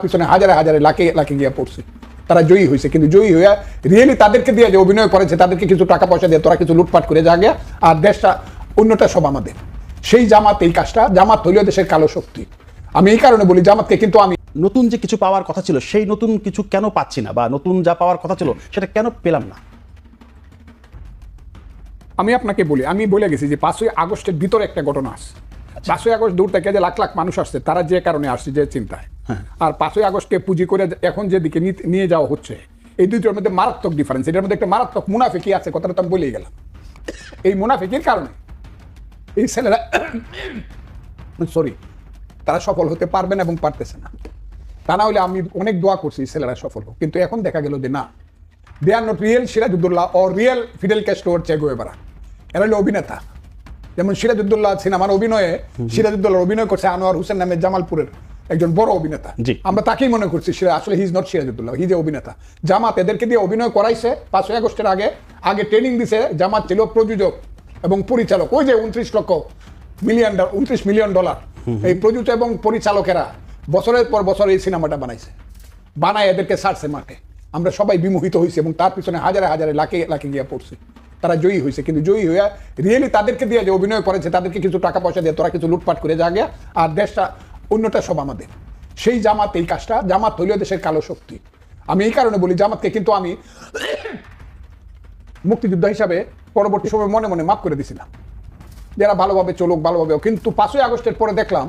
পিছনে হাজারে হাজারে লাখে লাখে গিয়ে পড়ছে, তারা জয়ী হয়েছে। কিন্তু জয়ী হইয়া রিয়েলি তাদেরকে দিয়ে যে অভিনয় করেছে, তাদেরকে কিছু টাকা পয়সা দিয়ে তোরা কিছু লুটপাট করে যা গিয়া, আর দেশটা অন্যটা সব আমাদের। সেই জামাত এই কাজটা, জামাত হইলেও দেশের কালো শক্তি। আমি এই কারণে বলি জামাতকে, কিন্তু আমি নতুন যে কিছু পাওয়ার কথা ছিল সেই নতুন কিছু কেন পাচ্ছি না, বা নতুন যা পাওয়ার কথা ছিল সেটা কেন পেলাম না? আমি আপনাকে বলি, আমি বলে গেছি যে 5ই আগস্টের ভিতরে একটা ঘটনা আছে। 5ই আগস্ট দূর থেকে যে লাখ লাখ মানুষ আসছে, তারা যে কারণে আসছে, যে চিন্তায়, আর 5ই আগস্টকে পুঁজি করে এখন যেদিকে নিয়ে যাওয়া হচ্ছে, এই দুইটার মধ্যে মারাত্মক ডিফারেন্স। এটার মধ্যে একটা মারাত্মক মুনাফিকি আছে, কথাটা তো আমি বলেই গেলাম। এই মুনাফিকির কারণে এই ছেলেরা তারা সফল হতে পারবে না এবং পারতেছে না। তা না হলে আমি অনেক দোয়া করছি ছেলেরা সফল হোক, কিন্তু এখন দেখা গেল যে না, they are not real Sirajuddaulah ও real Fidel Castro or Che Guevara. এরা হলো অভিনেতা। যেমন সিরাজউদ্দৌলা সিনেমার অভিনয়ে, সিরাজউদ্দৌলার অভিনয় করছে আনোয়ার হোসেন নামে জামালপুরের একজন বড় অভিনেতা। আমরা তাকেই মনে করছি আসলে হি ইজ নট সিরাজউদ্দৌলা, হি যে অভিনেতা। জামাত এদেরকে দিয়ে অভিনয় করাইছে 5ই আগস্টের আগে ট্রেনিং দিছে। জামাত ছিল প্রযোজক এবং পরিচালক। ওই যে 29 মিলিয়ন ডলার এই প্রযোজক এবং পরিচালকেরা বছরের পর বছর এই সিনেমাটা বানায় এদেরকে ছাড়ছে মাঠে। আমরা সবাই বিমোহিত হয়েছি এবং তার পিছনে হাজারে হাজারে লাখে লাখে গিয়ে পড়ছে। তারা জয়ী হয়েছে, কিন্তু জয়ী হইয়া রিয়েলি তাদেরকে দিয়ে যে অভিনয় করেছে, তাদেরকে কিছু টাকা পয়সা দিয়ে তোরা কিছু লুটপাট করে যা গিয়া, আর দেশটা অন্যটা সব আমাদের। সেই জামাত এই কাজটা, জামাত হইলেও দেশের কালো শক্তি। আমি এই কারণে বলি জামাতকে, কিন্তু আমি মুক্তিযোদ্ধা হিসাবে পরবর্তী সময় মনে মনে মাফ করে দিছিলাম, যারা ভালোভাবে চলুক, ভালোভাবে। কিন্তু 5ই আগস্টের পরে দেখলাম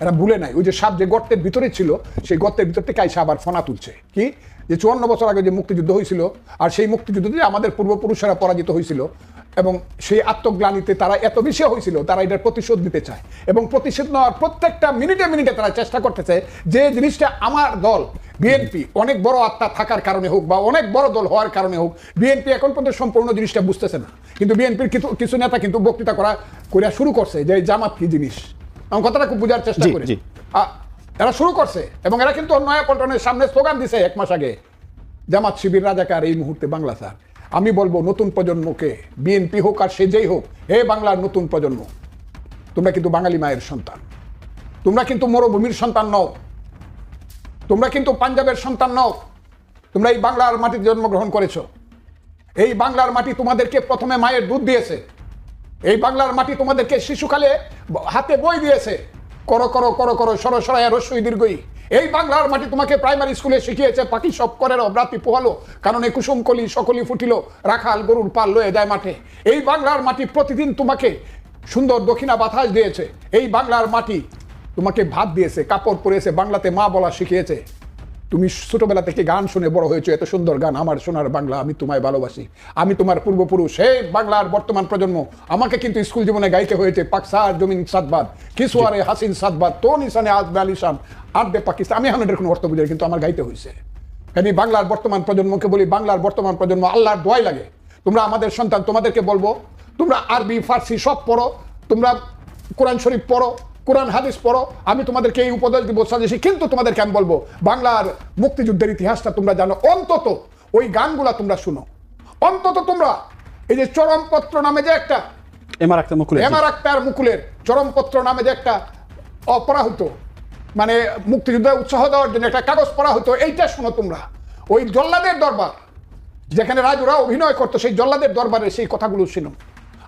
এরা ভুলে নাই, ওই যে সাপ যে গর্তের ভিতরে ছিল, সেই গর্তের ভিতর থেকে আইসা আবার ফনা তুলছে। কি যে 54 বছর আগে যে মুক্তিযুদ্ধ হয়েছিল, আর সেই মুক্তিযুদ্ধে আমাদের পূর্বপুরুষেরা পরাজিত হয়েছিল, এবং সেই আত্মগ্লানিতে তারা এত বেশি হয়েছিল, তারা এটার প্রতিশোধ নিতে চায়। এবং প্রতিশোধ নেওয়ার প্রত্যেকটা মিনিটে মিনিটে তারা চেষ্টা করতেছে যে জিনিসটা আমার দল বিএনপি অনেক বড় আত্মা থাকার কারণে হোক, বা অনেক বড় দল হওয়ার কারণে হোক, বিএনপি এখন পর্যন্ত সম্পূর্ণ জিনিসটা বুঝতেছে না। কিন্তু বিএনপির কিছু নেতা কিন্তু বক্তৃতা করা শুরু করছে যে জামাত কি জিনিস। আমার কথাটা খুব বোঝার চেষ্টা করি। এরা শুরু করছে, এবং এরা কিন্তু নয়াপল্টনের সামনে স্লোগান দিছে 1 মাস আগে, জামাত শিবির রাজাকার এই মুহূর্তে বাংলা স্যার। আমি বলবো নতুন প্রজন্মকে, বিএনপি হোক আর সে যেই হোক, হে বাংলার নতুন প্রজন্ম, তোমরা কিন্তু বাঙালি মায়ের সন্তান, তোমরা কিন্তু মরুভূমির সন্তান নও, তোমরা কিন্তু পাঞ্জাবের সন্তান নও। তোমরা এই বাংলার মাটিতে জন্মগ্রহণ করেছো। এই বাংলার মাটি তোমাদেরকে প্রথমে মায়ের দুধ দিয়েছে। এই বাংলার মাটি তোমাদেরকে শিশুকালে হাতে বই দিয়েছে, করো করো করো করো সর সরায় রস্যই দীর্ঘই। এই বাংলার মাটি তোমাকে প্রাইমারি স্কুলে শিখিয়েছে পাখি সব করে রাতি পোহালো, কারণে কুসুম কলি সকলি ফুটিল, রাখাল গরুর পাল লয়ে যায় মাঠে। এই বাংলার মাটি প্রতিদিন তোমাকে সুন্দর দক্ষিণা বাতাস দিয়েছে। এই বাংলার মাটি তোমাকে ভাত দিয়েছে, কাপড় পরিয়েছে, বাংলাতে মা বলা শিখিয়েছে। তুমি ছোটবেলা থেকে গান শুনে বড় হয়েছো, এত সুন্দর গান, আমার সোনার বাংলা আমি তোমায় ভালোবাসি। আমি তোমার পূর্বপুরুষ। সেই বাংলার বর্তমান প্রজন্ম, আমাকে কিন্তু স্কুল জীবনে গাইতে হয়েছে পাকসার জমিন সাতবাদ, কিসুয়ারে হাসিন সাতবাদ, তো নিশানে আজবে আলিশান আর্দে পাকিস্তান। আমি এখন এটার কোনো অর্থ বুঝাই, কিন্তু আমার গাইতে হয়েছে। আমি বাংলার বর্তমান প্রজন্মকে বলি, বাংলার বর্তমান প্রজন্ম আল্লাহর দোয়াই লাগে, তোমরা আমাদের সন্তান। তোমাদেরকে বলবো, তোমরা আরবি ফার্সি সব পড়ো, তোমরা কোরআন শরীফ পড়ো, কোরআন হাদিস পড়ো। আমি তোমাদেরকে এই উপদেশ দিব, সাজেশন। কিন্তু তোমাদেরকে আমি বলবো, বাংলার মুক্তিযুদ্ধের ইতিহাসটা তোমরা জানো, অন্তত ওই গানগুলা তোমরা শুনো। অন্তত তোমরা এই যে চরমপত্র নামে যে একটা এমআর আক্তার মুকুলের চরমপত্র নামে যে একটা পড়া হতো, মানে মুক্তিযুদ্ধে উৎসাহ দেওয়ার জন্য একটা কাগজ পড়া হতো, এইটা শোনো তোমরা। ওই জল্লাদের দরবার, যেখানে রাজুরা অভিনয় করতো, সেই জল্লাদের দরবারে সেই কথাগুলো শোনো।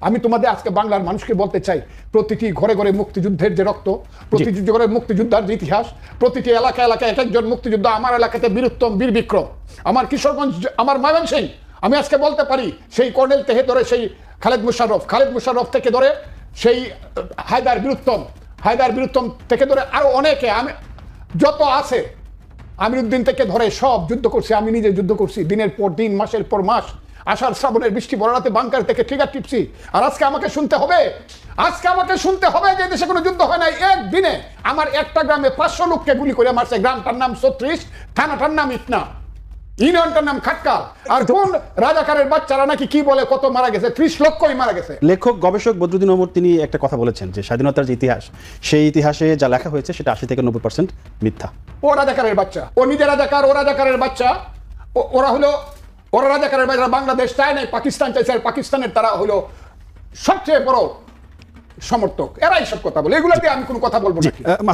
আমি তোমাদের আজকে বাংলার মানুষকে বলতে চাই, প্রতিটি ঘরে ঘরে মুক্তিযুদ্ধের যে রক্ত, প্রতিটি ঘরে মুক্তিযোদ্ধার যে ইতিহাস, প্রতিটি এলাকা এলাকায় এক একজন মুক্তিযোদ্ধা। আমার এলাকাতে বীরুত্তম, বীর বিক্রম, আমার কিশোরগঞ্জ, আমার ময়মনসিংহ, আমি আজকে বলতে পারি সেই কর্নেল থেকে ধরে সেই খালেদ মুশাররফ থেকে ধরে সেই হায়দার বীরুত্তম থেকে ধরে আরো অনেকে, আমি যত আছে, আমিরুদ্দিন থেকে ধরে সব যুদ্ধ করছি। আমি নিজে যুদ্ধ করছি, দিনের পর দিন, মাসের পর মাস, আষাঢ় শ্রাবণের বৃষ্টি বড়রাতে বাংকার থেকে ট্রিগার টিপছি। আর আজকে আমাকে শুনতে হবে যে দেশে কোনো যুদ্ধ হয় নাই। একদিনে আমার একটা গ্রামে 500 লোককে গুলি করে মারছে। গ্রামটার নাম 36, থানাটার নাম ইটনা, ইউনিয়নটার নাম খাটকাল। আর কোন রাজাকারের বাচ্চারা নাকি কি বলে কত মারা গেছে, 30 লক্ষই মারা গেছে। লেখক গবেষক বদরুদ্দিন ওমর তিনি একটা কথা বলেছেন যে স্বাধীনতার যে ইতিহাস, সেই ইতিহাসে যা লেখা হয়েছে সেটা 80 থেকে 90% মিথ্যা। ও রাজাকারের বাচ্চা, ও নিজে রাজাকার, ও রাজাকারের বাচ্চা। ওরা রাজাকারের বাচ্চা। বাংলাদেশ চায় নাই, পাকিস্তান চাইছে, আর পাকিস্তানের তারা হলো সবচেয়ে বড় সমর্থক। এরাই সব কথা বলে, এগুলোতে আমি কোনো কথা বলবো না।